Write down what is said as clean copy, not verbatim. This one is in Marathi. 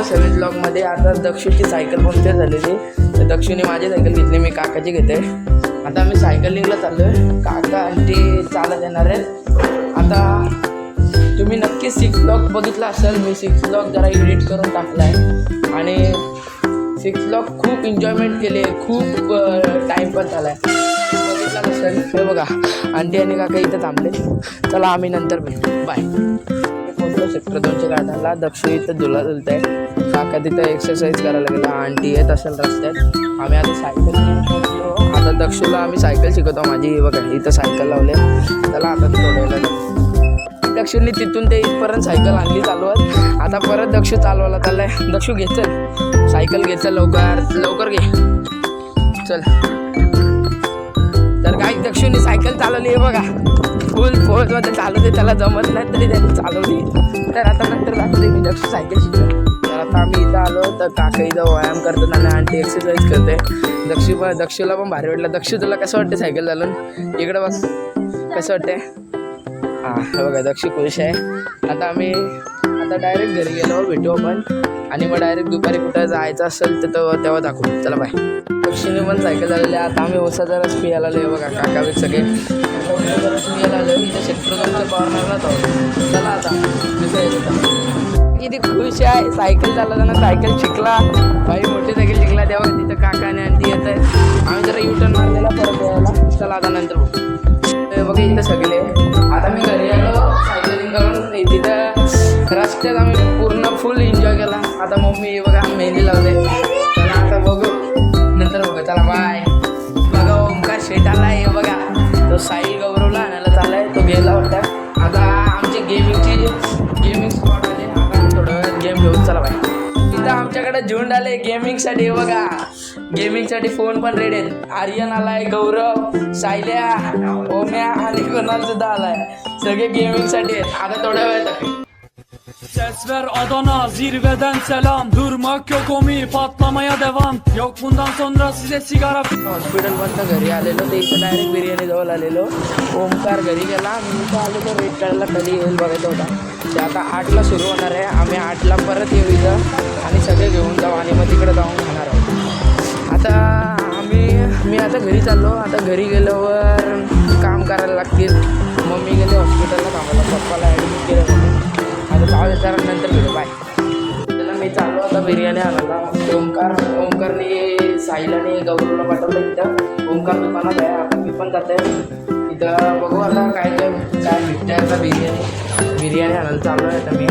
होतं सव्वीस ब्लॉगमध्ये. आता दक्षूची सायकल पंक्चर झालेली, तर दक्षूने माझी सायकल घेतली, मी काकाची घेते. आता आम्ही सायकलिंगला चाललो आहे. काका आंटी चालत येणार आहेत. आता तुम्ही नक्की 6 ब्लॉग बघितला असेल. मी 6 ब्लॉग जरा एडिट करून टाकला आहे आणि 6 ब्लॉग खूप एन्जॉयमेंट केले, खूप टाईमपास झाला आहे. बघितला नसेल हे बघा, आंटी आणि काका इथं थांबले. चला आम्ही नंतर भेटू, बाय. पोहोचलो सेक्टर 200 गार्डनला. दक्ष इथं झुला झुलत आहे, काका तिथं एक्सरसाइज करायला गेला, आंटी येत असेल रस्त्यात. आम्ही आता सायकल घेऊन पोहोचलो. आता दक्षला आम्ही सायकल शिकवतो. माझी बघा इथं सायकल लावले. चला आता थोड्या दक्षने तिथून ते इथपर्यंत सायकल आणली चालवत. आता परत दक्ष चालवायला चाललाय. दक्ष घे चल सायकल, घे चल लवकर घे चल. तर काही दक्षने सायकल चालवली आहे बघा, फुल फोर्समध्ये चालवते. त्याला जमत नाही तरी त्याने चालवली. तर आता नंतर दाखवते मी दक्ष सायकल शिकतो. तर आता आम्ही इथं आलो तर काका इथं व्यायाम करतात आणि आंटी एक्सरसाइज करते. दक्षला पण भारी वाटलं. दक्ष तुला कसं वाटतं सायकल चालवून? इकडं बस, कसं वाटतंय? हां हे बघा दक्ष खुश आहे. आता आम्ही डायरेक्ट घरी गेलो, भेटू आपण आणि मग डायरेक्ट दुपारी कुठं जायचं असेल तर तेव्हा दाखवू. चला बाय. दक्षिणे पण सायकल झालेली आहे. आता आम्ही ओसाचा रस पियाला आलो. बघा काका बी सगळे रस पियाला आलो. इथं सेक्टर 2च्या कॉर्नरला जाऊ. चला आता दुसऱ्या किती खुश आहे. सायकल चालवताना सायकल शिकला, भाई मोठी सायकल शिकला. तेव्हा तिथं काका आणि आंटी येत आहे. आम्ही जरा युटर्न मारलेला परत यायला. चला आता नंतर बघा इथं सगळे. आता मी घरी आलो सायकलिंग करून. तिथं रस्त्यात आम्ही पूर्ण फुल एन्जॉय केला. आता मम्मी बघा मेहंदी लावते. चला आता बघू नंतर बघा. चला बाय. बघा ओमकार शेट आला आहे बघा, तो साई गौरवला आणायला चाललाय. तो गेला वाटतं. आता आमची गेमिंग स्पॉट आले. आता थोडं वेळ गेम घेऊन चला बाय. तिथं आमच्याकडे झुंड आले गेमिंगसाठी. बघा गेमिंगसाठी फोन पण रेडी आहेत. आर्यन आलाय, गौरव, सायल्या, ओम्या आणि कोणाल सुद्धा आलाय. सगळे गेमिंगसाठी आहेत. आता थोड्या वेळ Ses ver Adana zirveden selam. Durmak yok omi patlamaya devam. Yok bundan sonra size sigara. Hospital पण घरी आलेलो. ते इथं डायरेक्ट बिर्याणी जवळ आलेलो. ओमकार घरी गेला. मी इथं आलेलो. रेड कलरला कधी येईल बघायचा होता. ते आता 8ला सुरू होणार आहे. आम्ही 8ला परत येऊ इथं आणि सगळे घेऊन जाऊ आणि मग तिकडे जाऊन खाणार आहोत. आता मी आता घरी चाललो. आता घरी गेल्यावर काम करायला लागतील. मम्मी गेले हॉस्पिटलला कामाला, पप्पाला ॲडमिट केलं. आता जाऊ जरा नंतर भेटू बाय. त्याला मी चाललो आता बिर्याणी आणायला. ओमकारने साईलाने गौरवला पाठवलं. तिथं ओमकार दुकानात आहे. आता मी पण जात आहे तिथं. बघू आता काय भेटतं. आता बिर्याणी आणायला चाललो आहे आता मी.